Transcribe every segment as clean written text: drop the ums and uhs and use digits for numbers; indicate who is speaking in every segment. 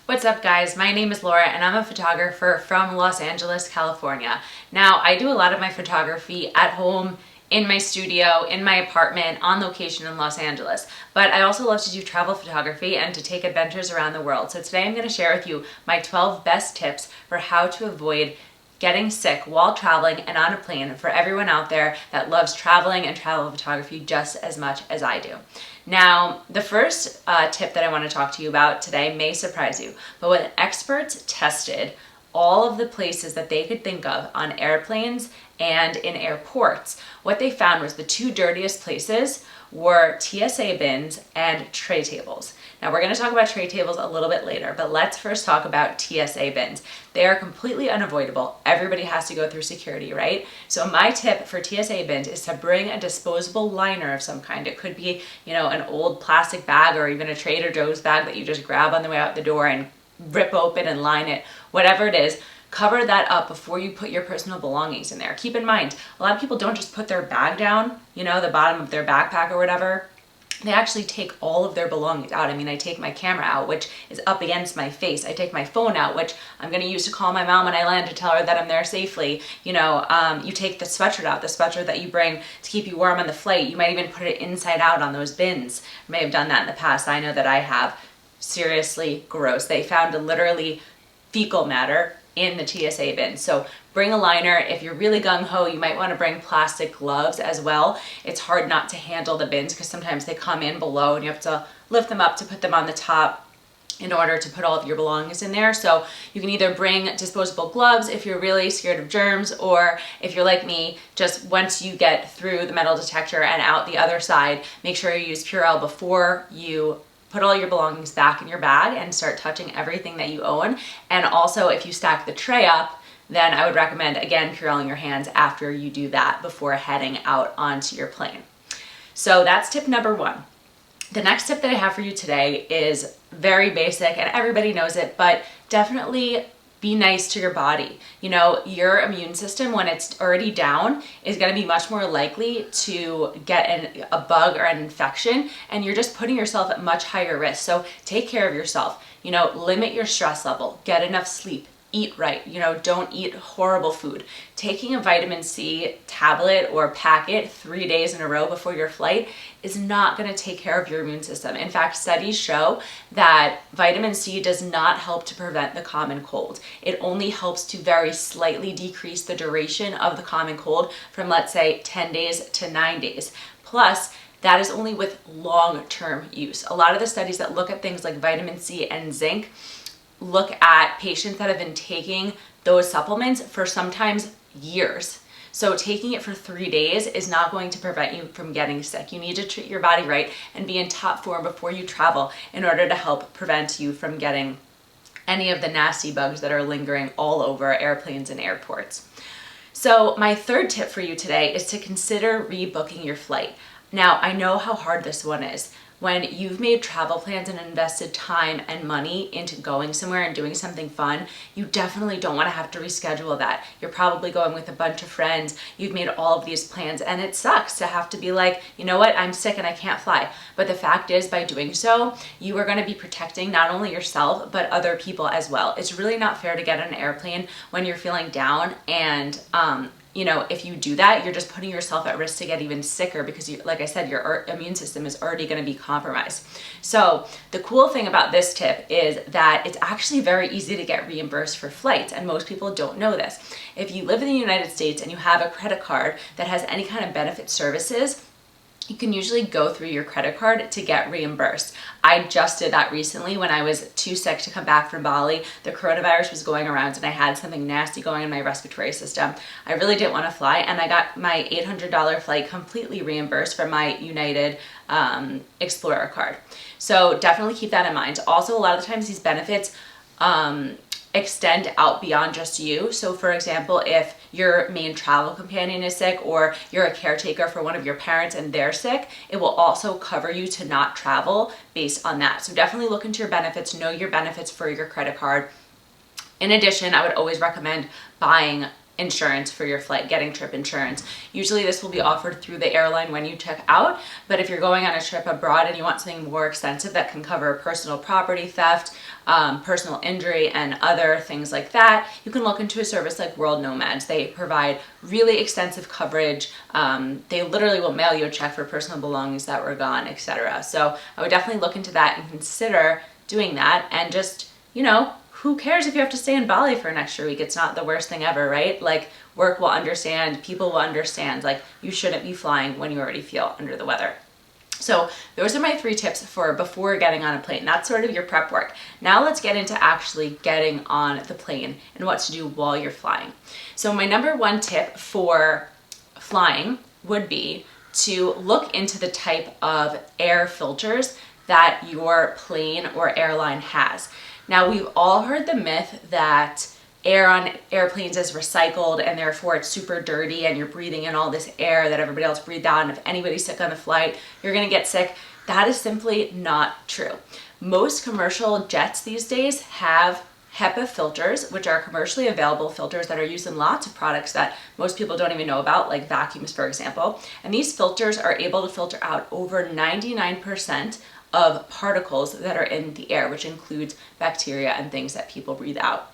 Speaker 1: What's up guys, my name is Laura and I'm a photographer from Los Angeles, California. Now I do a lot of my photography at home, in my studio, in my apartment, on location in Los Angeles. But I also love to do travel photography and to take adventures around the world. So today I'm going to share with you my 12 best tips for how to avoid getting sick while traveling and on a plane for everyone out there that loves traveling and travel photography just as much as I do. Now, the first tip that I want to talk to you about today may surprise you, but when experts tested all of the places that they could think of on airplanes and in airports, what they found was the two dirtiest places were TSA bins and tray tables. Now we're going to talk about tray tables a little bit later, but let's first talk about TSA bins. They are completely unavoidable. Everybody has to go through security, right? So my tip for TSA bins is to bring a disposable liner of some kind. It could be, an old plastic bag or even a Trader Joe's bag that you just grab on the way out the door and rip open and line it, whatever it is. Cover that up before you put your personal belongings in there. Keep in mind, a lot of people don't just put their bag down, the bottom of their backpack or whatever. They actually take all of their belongings out. I take my camera out, which is up against my face. I take my phone out, which I'm going to use to call my mom when I land to tell her that I'm there safely. You take the sweatshirt out, the sweatshirt that you bring to keep you warm on the flight. You might even put it inside out on those bins. I may have done that in the past. I know that I have. Seriously gross. They found literally fecal matter in the TSA bin. So bring a liner. If you're really gung-ho, you might want to bring plastic gloves as well. It's hard not to handle the bins because sometimes they come in below and you have to lift them up to put them on the top in order to put all of your belongings in there. So you can either bring disposable gloves if you're really scared of germs, or if you're like me, just once you get through the metal detector and out the other side, make sure you use Purell before you put all your belongings back in your bag and start touching everything that you own. And also if you stack the tray up, then I would recommend, again, Purelling your hands after you do that before heading out onto your plane. So that's tip number one. The next tip that I have for you today is very basic and everybody knows it, but definitely be nice to your body. Your immune system, when it's already down, is going to be much more likely to get a bug or an infection, and you're just putting yourself at much higher risk. So take care of yourself. Limit your stress level, get enough sleep, eat right, don't eat horrible food. Taking a vitamin C tablet or packet 3 days in a row before your flight is not going to take care of your immune system. In fact, studies show that vitamin C does not help to prevent the common cold. It only helps to very slightly decrease the duration of the common cold from, let's say, 10 days to 9 days. Plus, that is only with long-term use. A lot of the studies that look at things like vitamin C and zinc look at patients that have been taking those supplements for sometimes years. So taking it for 3 days is not going to prevent you from getting sick. You need to treat your body right and be in top form before you travel in order to help prevent you from getting any of the nasty bugs that are lingering all over airplanes and airports. So my third tip for you today is to consider rebooking your flight. Now, I know how hard this one is. When you've made travel plans and invested time and money into going somewhere and doing something fun, you definitely don't want to have to reschedule that. You're probably going with a bunch of friends. You've made all of these plans, and it sucks to have to be like, you know what, I'm sick and I can't fly. But the fact is, by doing so, you are going to be protecting not only yourself, but other people as well. It's really not fair to get on an airplane when you're feeling down and, if you do that, you're just putting yourself at risk to get even sicker because, like I said, your immune system is already going to be compromised. So the cool thing about this tip is that it's actually very easy to get reimbursed for flights, and most people don't know this. If you live in the United States and you have a credit card that has any kind of benefit services, you can usually go through your credit card to get reimbursed. I just did that recently when I was too sick to come back from Bali. The coronavirus was going around and I had something nasty going in my respiratory system. I really didn't want to fly, and I got my $800 flight completely reimbursed from my United Explorer card. So definitely keep that in mind. Also, a lot of the times these benefits extend out beyond just you. So for example, if your main travel companion is sick or you're a caretaker for one of your parents and they're sick, it will also cover you to not travel based on that. So definitely look into your benefits, know your benefits for your credit card. In addition, I would always recommend buying insurance for your flight, getting trip insurance. Usually this will be offered through the airline when you check out, but if you're going on a trip abroad and you want something more extensive that can cover personal property theft, personal injury, and other things like that, you can look into a service like World Nomads. They provide really extensive coverage. They literally will mail you a check for personal belongings that were gone, etc. So I would definitely look into that and consider doing that. And just, you know, who cares if you have to stay in Bali for an extra week? It's not the worst thing ever, right? Like, work will understand, people will understand. Like, you shouldn't be flying when you already feel under the weather. So those are my 3 tips for before getting on a plane. That's sort of your prep work. Now let's get into actually getting on the plane and what to do while you're flying. So my number 1 tip for flying would be to look into the type of air filters that your plane or airline has. Now, we've all heard the myth that air on airplanes is recycled and therefore it's super dirty and you're breathing in all this air that everybody else breathed out, and if anybody's sick on the flight, you're gonna get sick. That is simply not true. Most commercial jets these days have HEPA filters, which are commercially available filters that are used in lots of products that most people don't even know about, like vacuums, for example. And these filters are able to filter out over 99% of particles that are in the air, which includes bacteria and things that people breathe out.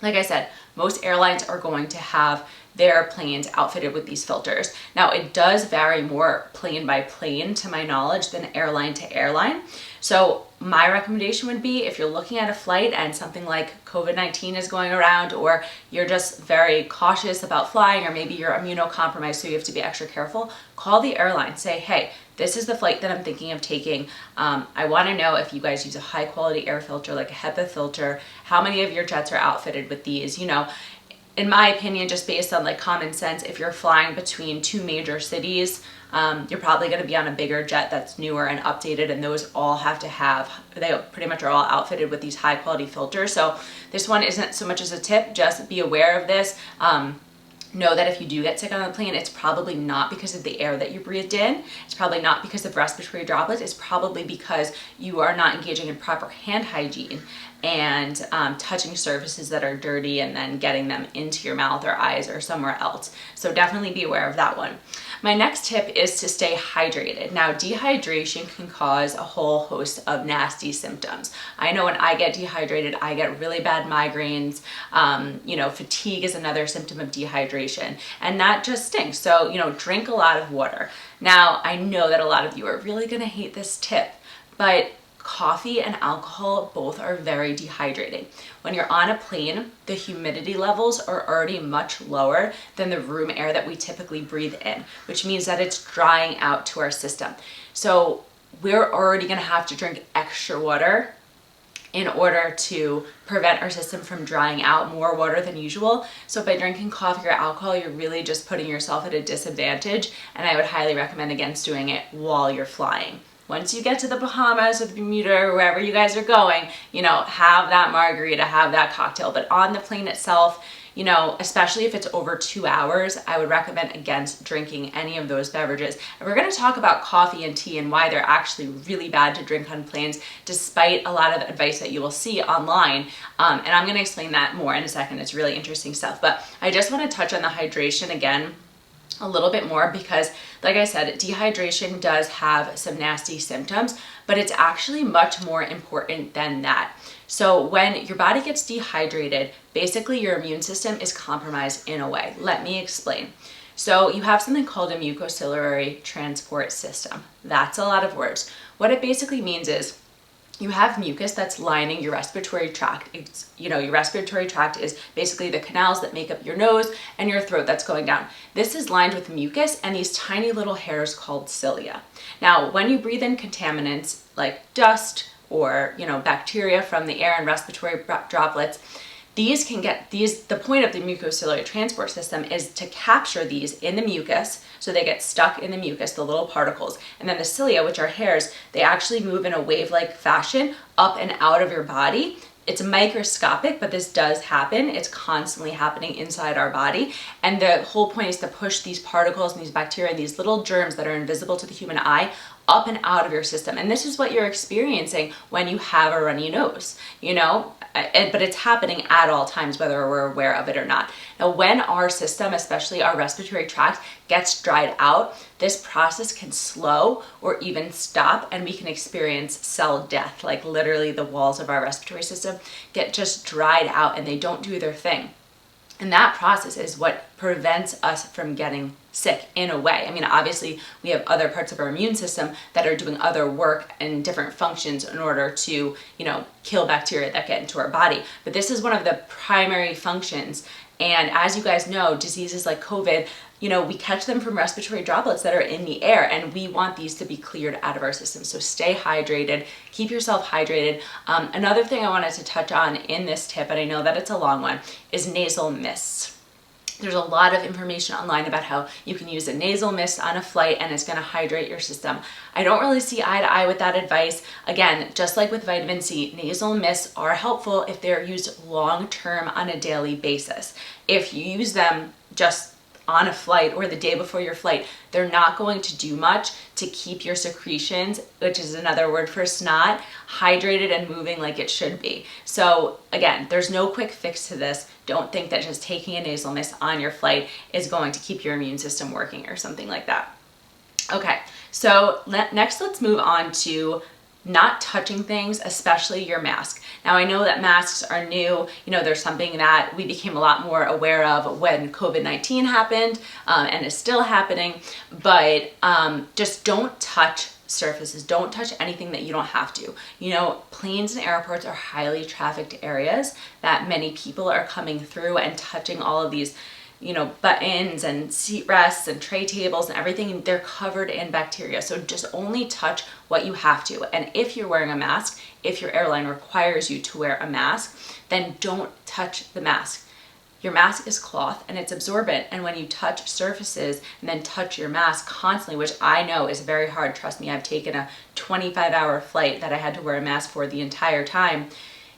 Speaker 1: Like I said, most airlines are going to have their planes outfitted with these filters. Now, it does vary more plane by plane, to my knowledge, than airline to airline. So my recommendation would be, if you're looking at a flight and something like COVID-19 is going around, or you're just very cautious about flying, or maybe you're immunocompromised so you have to be extra careful, call the airline. Say, hey, this is the flight that I'm thinking of taking. I want to know if you guys use a high quality air filter like a HEPA filter. How many of your jets are outfitted with these? You know, in my opinion, just based on like common sense, if you're flying between 2 major cities, you're probably going to be on a bigger jet that's newer and updated, and those all have to have, they pretty much are all outfitted with these high quality filters. So this one isn't so much as a tip, just be aware of this. Know that if you do get sick on the plane, it's probably not because of the air that you breathed in. It's probably not because of respiratory droplets. It's probably because you are not engaging in proper hand hygiene and touching surfaces that are dirty and then getting them into your mouth or eyes or somewhere else. So definitely be aware of that one. My next tip is to stay hydrated. Now, dehydration can cause a whole host of nasty symptoms. I know when I get dehydrated, I get really bad migraines. You know, fatigue is another symptom of dehydration, and that just stinks. So, you know, drink a lot of water. Now, I know that a lot of you are really gonna hate this tip, but coffee and alcohol both are very dehydrating. When you're on a plane, the humidity levels are already much lower than the room air that we typically breathe in, which means that it's drying out to our system. So we're already gonna have to drink extra water in order to prevent our system from drying out, more water than usual. So by drinking coffee or alcohol, you're really just putting yourself at a disadvantage, and I would highly recommend against doing it while you're flying. Once you get to the Bahamas or the Bermuda or wherever you guys are going, you know, have that margarita, have that cocktail. But on the plane itself, you know, especially if it's over 2 hours, I would recommend against drinking any of those beverages. And we're going to talk about coffee and tea and why they're actually really bad to drink on planes, despite a lot of advice that you will see online. And I'm going to explain that more in a second. It's really interesting stuff. But I just want to touch on the hydration again a little bit more, because like I said, dehydration does have some nasty symptoms, but it's actually much more important than that. So when your body gets dehydrated, basically your immune system is compromised in a way. Let me explain. So you have something called a mucociliary transport system. That's a lot of words. What it basically means is you have mucus that's lining your respiratory tract. It's, you know, your respiratory tract is basically the canals that make up your nose and your throat that's going down. This is lined with mucus and these tiny little hairs called cilia. Now, when you breathe in contaminants like dust or, you know, bacteria from the air and respiratory droplets, these can get the point of the mucociliary transport system is to capture these in the mucus, so they get stuck in the mucus, the little particles. And then the cilia, which are hairs, they actually move in a wave-like fashion up and out of your body. It's microscopic, but this does happen. It's constantly happening inside our body. And the whole point is to push these particles and these bacteria and these little germs that are invisible to the human eye up and out of your system. And this is what you're experiencing when you have a runny nose, but it's happening at all times, whether we're aware of it or not. Now, when our system, especially our respiratory tract, gets dried out, this process can slow or even stop, and we can experience cell death. Like literally the walls of our respiratory system get just dried out and they don't do their thing. And that process is what prevents us from getting sick in a way. I mean, obviously we have other parts of our immune system that are doing other work and different functions in order to, kill bacteria that get into our body. But this is one of the primary functions. And as you guys know, diseases like COVID, we catch them from respiratory droplets that are in the air, and we want these to be cleared out of our system. So stay hydrated, keep yourself hydrated. Another thing I wanted to touch on in this tip, and I know that it's a long one, is nasal mists. There's a lot of information online about how you can use a nasal mist on a flight and it's going to hydrate your system. I don't really see eye to eye with that advice. Again, just like with vitamin C, nasal mists are helpful if they're used long term on a daily basis. If you use them just on a flight or the day before your flight, they're not going to do much to keep your secretions, which is another word for snot, hydrated and moving like it should be. So again, there's no quick fix to this. Don't think that just taking a nasal mist on your flight is going to keep your immune system working or something like that. Okay, so next let's move on to not touching things, especially your mask. Now, I know that masks are new. There's something that we became a lot more aware of when COVID-19 happened, and is still happening, but just don't touch surfaces. Don't touch anything that you don't have to. Planes and airports are highly trafficked areas that many people are coming through and touching all of these buttons and seat rests and tray tables and everything, they're covered in bacteria. So just only touch what you have to. And if you're wearing a mask, if your airline requires you to wear a mask, then don't touch the mask. Your mask is cloth and it's absorbent. And when you touch surfaces and then touch your mask constantly, which I know is very hard, trust me, I've taken a 25-hour flight that I had to wear a mask for the entire time.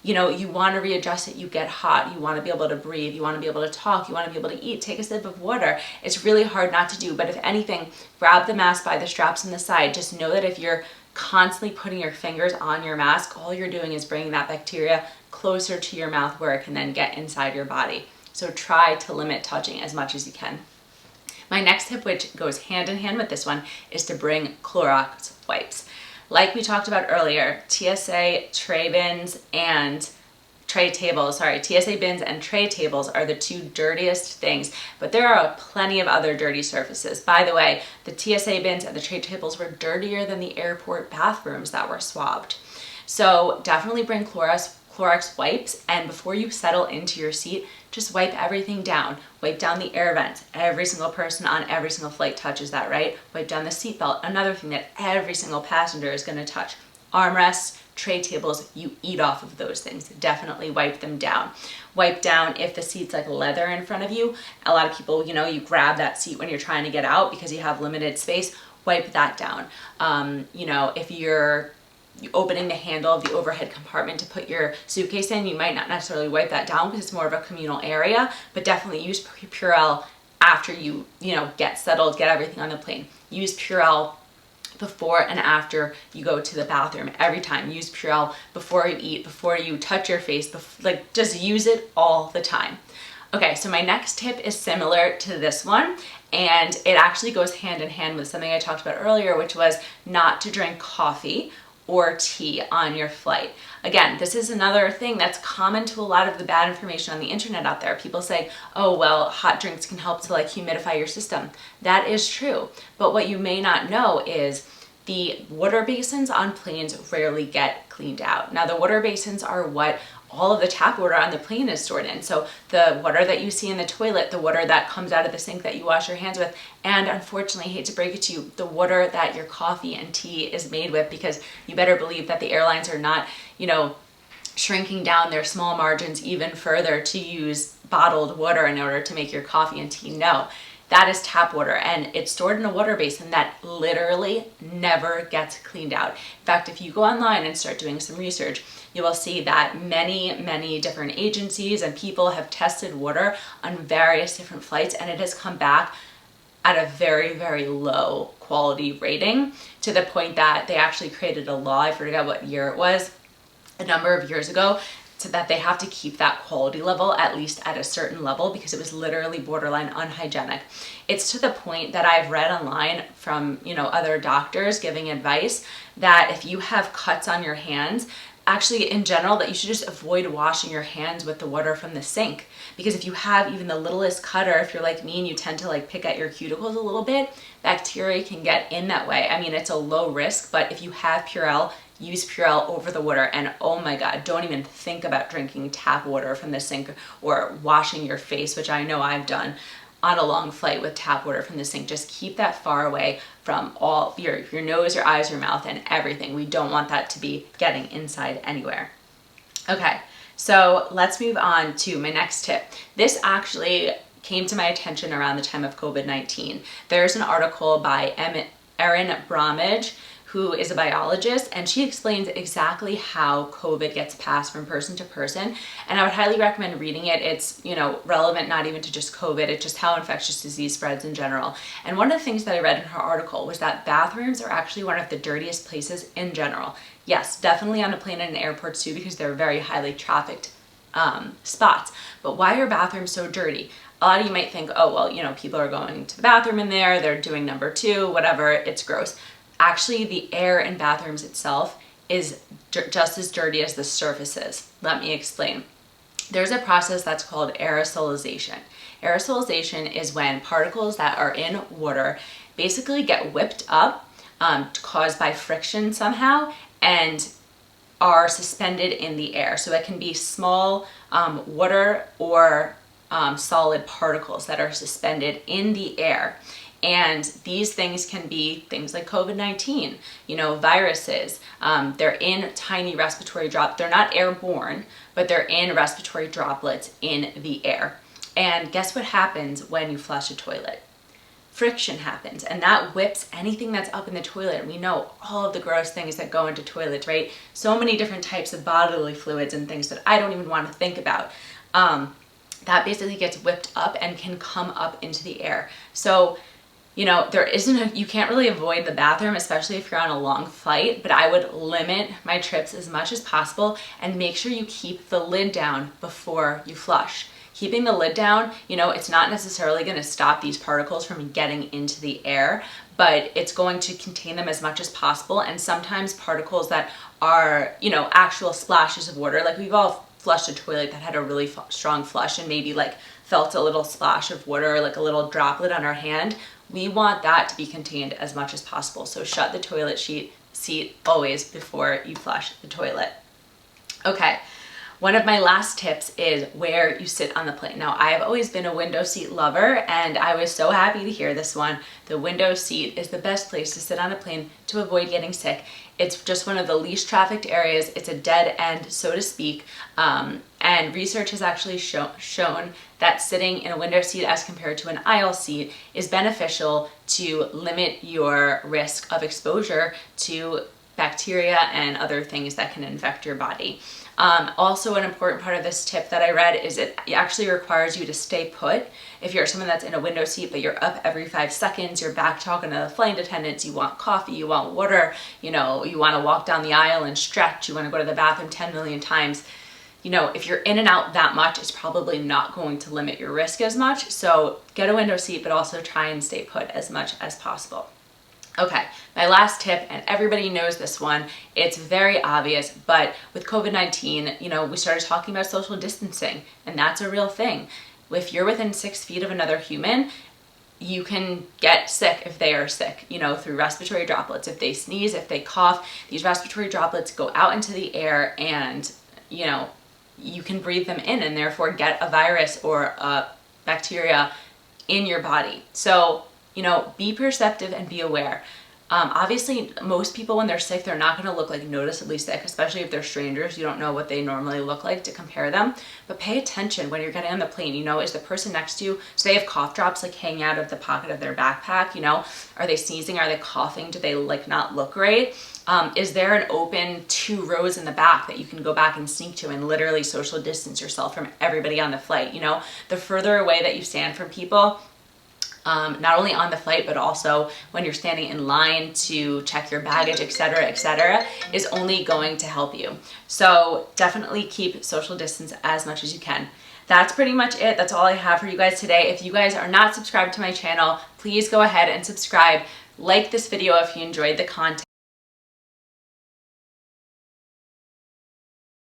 Speaker 1: You want to readjust it, you get hot, you want to be able to breathe, you want to be able to talk, you want to be able to eat, take a sip of water. It's really hard not to do, but if anything, grab the mask by the straps on the side. Just know that if you're constantly putting your fingers on your mask, all you're doing is bringing that bacteria closer to your mouth where it can then get inside your body. So try to limit touching as much as you can. My next tip, which goes hand in hand with this one, is to bring Clorox wipes. Like we talked about earlier, TSA bins and tray tables are the two dirtiest things, but there are plenty of other dirty surfaces. By the way, the TSA bins and the tray tables were dirtier than the airport bathrooms that were swabbed. So definitely bring Clorox wipes, and before you settle into your seat, just wipe everything down. Wipe down the air vents. Every single person on every single flight touches that, right? Wipe down the seatbelt. Another thing that every single passenger is going to touch. Armrests, tray tables, you eat off of those things. Definitely wipe them down. Wipe down if the seat's like leather in front of you. A lot of people, you grab that seat when you're trying to get out because you have limited space. Wipe that down. If you're opening the handle of the overhead compartment to put your suitcase in, you might not necessarily wipe that down because it's more of a communal area, but definitely use Purell after you get settled, get everything on the plane. Use Purell before and after you go to the bathroom. Every time, use Purell before you eat, before you touch your face, just use it all the time. Okay, so my next tip is similar to this one, and it actually goes hand in hand with something I talked about earlier, which was not to drink coffee or tea on your flight. Again, this is another thing that's common to a lot of the bad information on the internet out there. People say, oh, well, hot drinks can help to humidify your system. That is true. But what you may not know is the water basins on planes rarely get cleaned out. Now, the water basins are what all of the tap water on the plane is stored in. So the water that you see in the toilet, the water that comes out of the sink that you wash your hands with, and unfortunately, hate to break it to you, the water that your coffee and tea is made with, because you better believe that the airlines are not, shrinking down their small margins even further to use bottled water in order to make your coffee and tea. No, that is tap water, and it's stored in a water basin that literally never gets cleaned out. In fact, if you go online and start doing some research, you will see that many different agencies and people have tested water on various different flights, and it has come back at a very, very low quality rating, to the point that they actually created a law, I forget what year it was, a number of years ago, so that they have to keep that quality level at least at a certain level, because it was literally borderline unhygienic. It's to the point that I've read online from, other doctors giving advice that if you have cuts on your hands, actually in general, that you should just avoid washing your hands with the water from the sink. Because if you have even the littlest cut, or if you're like me and you tend to like pick at your cuticles a little bit, bacteria can get in that way. I mean, it's a low risk, but if you have Purell, use Purell over the water. And oh my God, don't even think about drinking tap water from the sink or washing your face, which I know I've done on a long flight with tap water from the sink. Just keep that far away from all your nose, your eyes, your mouth, and everything. We don't want that to be getting inside anywhere. Okay, so let's move on to my next tip. This actually came to my attention around the time of COVID-19. There's an article by Erin Bromwich, who is a biologist, and she explains exactly how COVID gets passed from person to person. And I would highly recommend reading it. It's, relevant not even to just COVID, it's just how infectious disease spreads in general. And one of the things that I read in her article was that bathrooms are actually one of the dirtiest places in general. Yes, definitely on a plane and in airports too, because they're very highly trafficked spots. But why are bathrooms so dirty? A lot of you might think, oh, well, people are going to the bathroom in there, they're doing number two, whatever, it's gross. Actually, the air in bathrooms itself is just as dirty as the surfaces. Let me explain. There's a process that's called aerosolization. Aerosolization is when particles that are in water basically get whipped up, caused by friction somehow, and are suspended in the air. So it can be small water or solid particles that are suspended in the air. And these things can be things like COVID-19, viruses. They're in tiny respiratory droplets. They're not airborne, but they're in respiratory droplets in the air. And guess what happens when you flush a toilet? Friction happens, and that whips anything that's up in the toilet. And we know all of the gross things that go into toilets, right? So many different types of bodily fluids and things that I don't even want to think about. That basically gets whipped up and can come up into the air. So you can't really avoid the bathroom, especially if you're on a long flight, but I would limit my trips as much as possible and make sure you keep the lid down before you flush. Keeping the lid down, it's not necessarily going to stop these particles from getting into the air, but it's going to contain them as much as possible. And sometimes particles that are, actual splashes of water, like we've all flushed a toilet that had a really strong flush and maybe like felt a little splash of water, like a little droplet on our hand. We want that to be contained as much as possible. So shut the toilet seat always before you flush the toilet. Okay, one of my last tips is where you sit on the plane. Now, I've always been a window seat lover, and I was so happy to hear this one. The window seat is the best place to sit on a plane to avoid getting sick. It's just one of the least trafficked areas. It's a dead end, so to speak. And research has actually shown that sitting in a window seat as compared to an aisle seat is beneficial to limit your risk of exposure to bacteria and other things that can infect your body. Also, an important part of this tip that I read is it actually requires you to stay put. If you're someone that's in a window seat, but you're up every 5 seconds, you're back talking to the flight attendants, you want coffee, you want water, you want to walk down the aisle and stretch, you want to go to the bathroom 10 million times. If you're in and out that much, it's probably not going to limit your risk as much. So get a window seat, but also try and stay put as much as possible. Okay, my last tip, and everybody knows this one, it's very obvious, but with COVID-19, we started talking about social distancing, and that's a real thing. If you're within 6 feet of another human, you can get sick if they are sick, through respiratory droplets. If they sneeze, if they cough, these respiratory droplets go out into the air and, you can breathe them in and therefore get a virus or a bacteria in your body. So, be perceptive and be aware. Obviously, most people when they're sick, they're not going to look like noticeably sick, especially if they're strangers. You don't know what they normally look like to compare them. But pay attention when you're getting on the plane. Is the person next to you, so they have cough drops like hanging out of the pocket of their backpack, Are they sneezing? Are they coughing? Do they not look great? Is there an open 2 rows in the back that you can go back and sneak to and literally social distance yourself from everybody on the flight? The further away that you stand from people, not only on the flight, but also when you're standing in line to check your baggage, etc., is only going to help you. So definitely keep social distance as much as you can. That's pretty much it. That's all I have for you guys today. If you guys are not subscribed to my channel, please go ahead and subscribe. Like this video if you enjoyed the content.